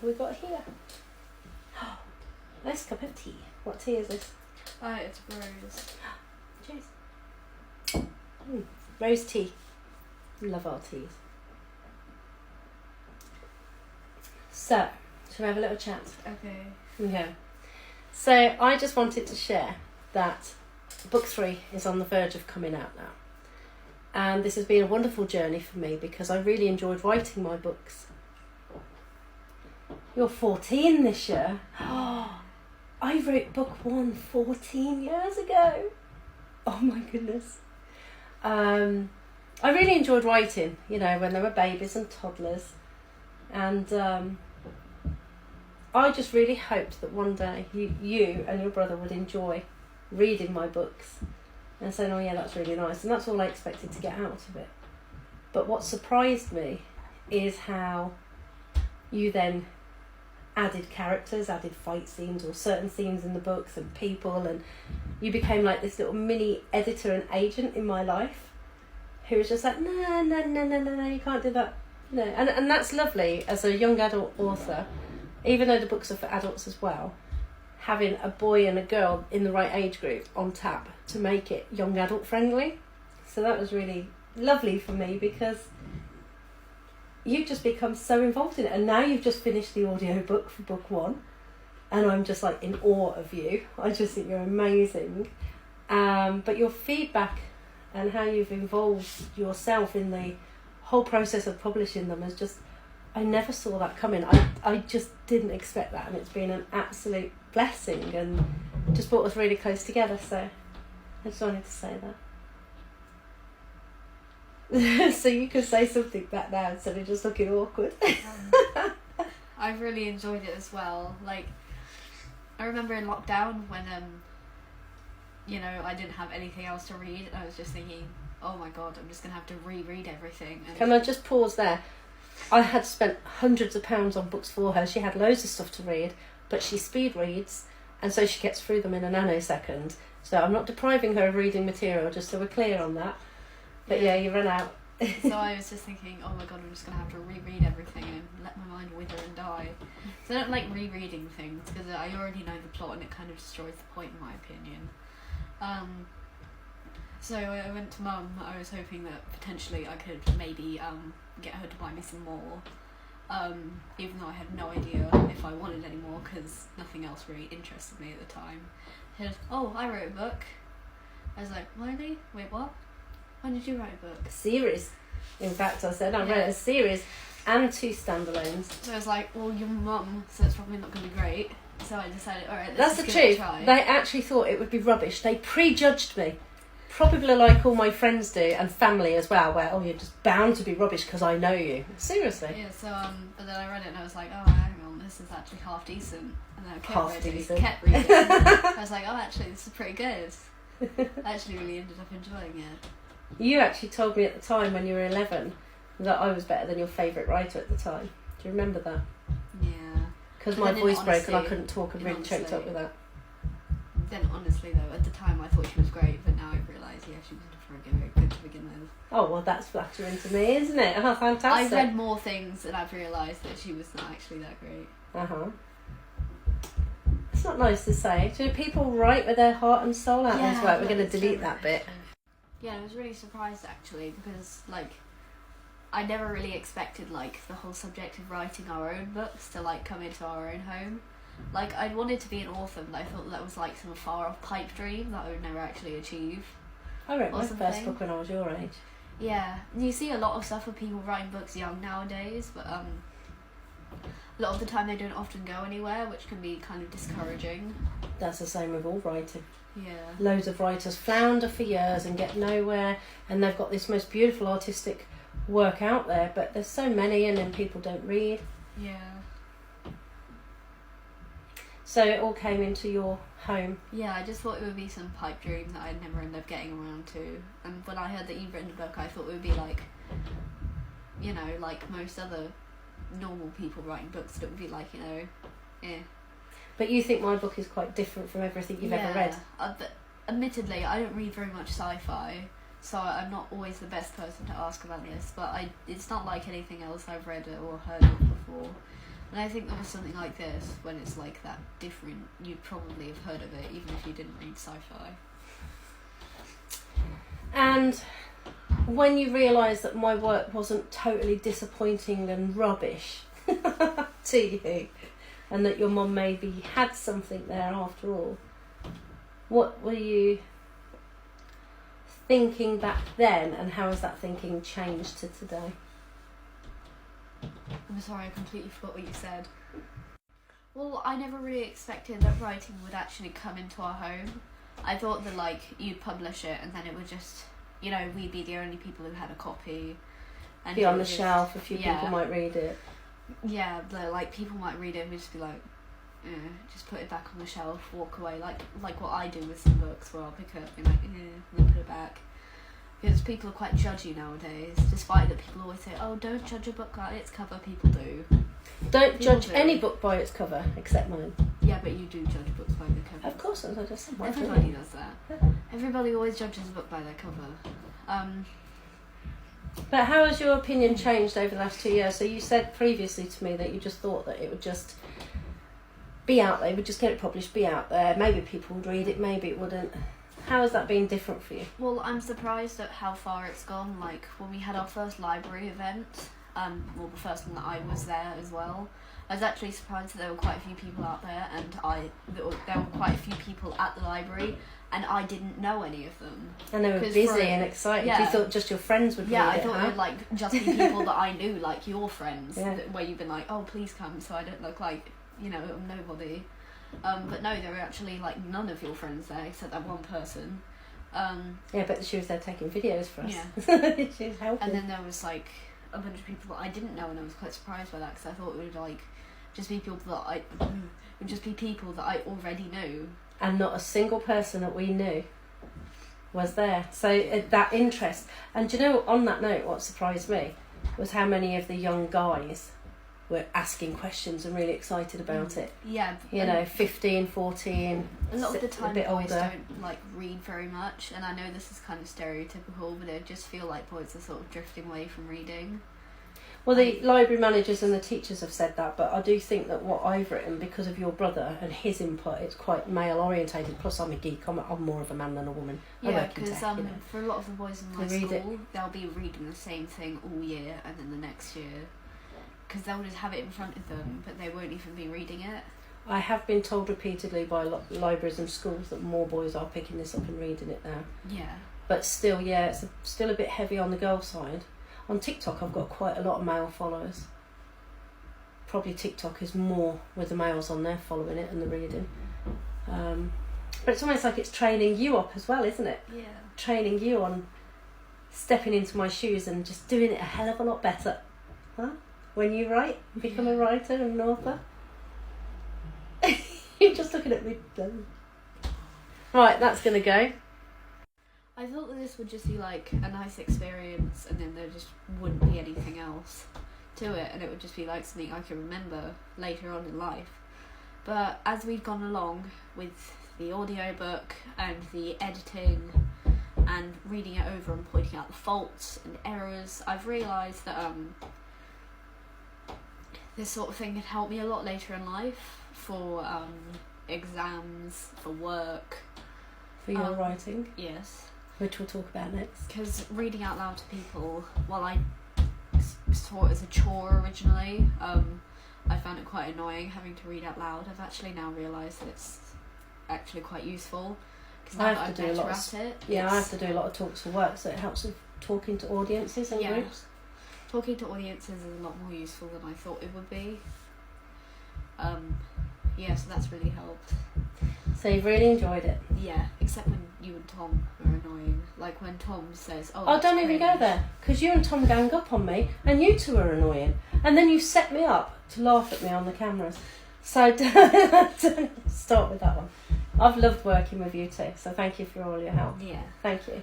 What have we got here? Nice cup of tea. What tea is this? It's rose. Cheers. Rose tea. Love our teas. So, shall we have a little chat? Okay. Okay. So, I just wanted to share that book 3 is on the verge of coming out now. And this has been a wonderful journey for me because I really enjoyed writing my books. You're 14 this year. I wrote book 1 14 years ago. Oh my goodness. I really enjoyed writing, when they were babies and toddlers. And I just really hoped that one day you and your brother would enjoy reading my books and saying, oh yeah, that's really nice. And that's all I expected to get out of it. But what surprised me is how you then added characters, added fight scenes or certain scenes in the books and people, and you became like this little mini editor and agent in my life who was just like, no, you can't do that. And that's lovely as a young adult author, even though the books are for adults as well, having a boy and a girl in the right age group on tap to make it young adult friendly. So that was really lovely for me because you've just become so involved in it, and now you've just finished the audio book for book 1 and I'm just like in awe of you. I just think you're amazing. But your feedback and how you've involved yourself in the whole process of publishing them is just, I never saw that coming. I just didn't expect that, and it's been an absolute blessing and just brought us really close together. So I just wanted to say that. So you could say something back now instead of just looking awkward. I've really enjoyed it as well. Like, I remember in lockdown when I didn't have anything else to read, and I was just thinking, oh my god, I'm just gonna have to reread everything. And can I just pause there? I had spent hundreds of pounds on books for her. She had loads of stuff to read, but she speed reads, and so she gets through them in a nanosecond. So I'm not depriving her of reading material, just so we're clear on that. But yeah, you run out. So I was just thinking, oh my god, I'm just going to have to reread everything and let my mind wither and die. So I don't like rereading things because I already know the plot and it kind of destroys the point in my opinion. So I went to Mum. I was hoping that potentially I could maybe get her to buy me some more, even though I had no idea if I wanted any more because nothing else really interested me at the time. She said, oh, I wrote a book. I was like, really? Wait, what? When did you write a book? A series. In fact, I said I wrote a series and 2 standalones. So I was like, well, your mum, so it's probably not going to be great. So I decided, alright, that's the truth. Try. They actually thought it would be rubbish. They prejudged me. Probably like all my friends do, and family as well, where, oh, you're just bound to be rubbish because I know you. Seriously. Yeah, so, but then I read it and I was like, oh, hang on, this is actually half decent. And then I kept reading. I was like, oh, actually, this is pretty good. I actually really ended up enjoying it. You actually told me at the time when you were 11 that I was better than your favourite writer at the time. Do you remember that? Yeah. Because my voice broke and I couldn't talk and really choked up with that. Then honestly though, at the time I thought she was great, but now I've realised, she was very good to begin with. Oh, well, that's flattering to me, isn't it? Oh, fantastic. I've read more things and I've realised that she was not actually that great. It's not nice to say. Do people write with their heart and soul out of this work? We're going to delete that bit. Yeah, I was really surprised actually because I never really expected the whole subject of writing our own books to come into our own home. I wanted to be an author, but I thought that was some far off pipe dream that I would never actually achieve. I wrote my first book when I was your age. Yeah, you see a lot of stuff with people writing books young nowadays, but a lot of the time they don't often go anywhere, which can be kind of discouraging. That's the same with all writing. Yeah. Loads of writers flounder for years and get nowhere, and they've got this most beautiful artistic work out there, but there's so many and then people don't read. Yeah. So it all came into your home. Yeah, I just thought it would be some pipe dream that I'd never end up getting around to. And when I heard that you'd written a book, I thought it would be like most other normal people writing books, it would be But you think my book is quite different from everything you've ever read? But admittedly, I don't read very much sci-fi, so I'm not always the best person to ask about this, but it's not like anything else I've read or heard of before. And I think that with something like this, when it's like that different, you'd probably have heard of it, even if you didn't read sci-fi. And when you realised that my work wasn't totally disappointing and rubbish to you, and that your mum maybe had something there after all, what were you thinking back then, and how has that thinking changed to today? I'm sorry, I completely forgot what you said. Well, I never really expected that writing would actually come into our home. I thought that, like, you'd publish it and then it would just, you know, we'd be the only people who had a copy. And Be on the shelf, a few yeah. people might read it. Yeah, like, people might read it and we'd just be like, just put it back on the shelf, walk away, like what I do with some books where I'll pick it up and like, and then put it back. Because people are quite judgy nowadays, despite that people always say, oh, don't judge a book by its cover. People do. Don't People judge do. any book by its cover, except mine. Yeah, but you do judge books by their cover. Of course, as I just said. Everybody does that. Everybody always judges a book by their cover. But how has your opinion changed over the last 2 years? So you said previously to me that you just thought that it would just be out there, would just get it published, be out there. Maybe people would read it, maybe it wouldn't. How has that been different for you? Well, I'm surprised at how far it's gone. Like, when we had our first library event, well, the first one that I was there as well, I was actually surprised that there were quite a few people out there, and there were quite a few people at the library, and I didn't know any of them. And they were 'Cause busy and excited. yeah. You thought just your friends would Yeah, read I it, thought huh? it would like just be people that I knew, like your friends, Yeah. where you've been like, oh, please come, so I don't look like, you know, I'm nobody. But no, there were actually like none of your friends there except that one person. Yeah, but she was there taking videos for us. Yeah. She was helping. And then there was like a bunch of people that I didn't know, and I was quite surprised by that because I thought it would like just be people that it would just be people that I already knew. And not a single person that we knew was there. So that interest. And do you know, on that note, what surprised me was how many of the young guys were asking questions and really excited about it. Yeah. You know, 15, 14, a lot of the a time bit boys older. don't like read very much, and I know this is kind of stereotypical, but I just feel like boys are sort of drifting away from reading. Well, the library managers and the teachers have said that, but I do think that what I've written, because of your brother and his input, it's quite male orientated. Plus, I'm a geek. I'm more of a man than a woman. I Yeah, work in because tech, you know. for a lot of the boys in my They read school, they'll be reading the same thing all year, and then the next year, because they'll just have it in front of them, but they won't even be reading it. I have been told repeatedly by libraries and schools that more boys are picking this up and reading it now. Yeah. But still, yeah, it's still a bit heavy on the girl side. On TikTok, I've got quite a lot of male followers. Probably TikTok is more with the males on there following it and the reading. But it's almost like it's training you up as well, isn't it? Yeah. Training you on stepping into my shoes and just doing it a hell of a lot better. Huh? When you write, become a writer and an author. You're just looking at me. Right, that's going to go. I thought that this would just be like a nice experience, and then there just wouldn't be anything else to it, and it would just be like something I could remember later on in life. But as we've gone along with the audiobook and the editing and reading it over and pointing out the faults and errors, I've realised that this sort of thing can help me a lot later in life for exams, for work. For your writing, Yes. which we'll talk about next. Because reading out loud to people, while I saw it as a chore originally, I found it quite annoying having to read out loud. I've actually now realised that it's actually quite useful. Because now I that have I'm to do a better lot at it. Yeah, I have to do a lot of talks for work, so it helps with talking to audiences and Yeah. groups. Talking to audiences is a lot more useful than I thought it would be. Yeah, so that's really helped. So you've really enjoyed it. Yeah, except when you and Tom are annoying. Like when Tom says, "Oh, Oh, that's don't even go cringe." there, because you and Tom gang up on me, and you two are annoying. And then you set me up to laugh at me on the cameras. So don't start with that one. I've loved working with you too, so thank you for all your help. Yeah. Thank you.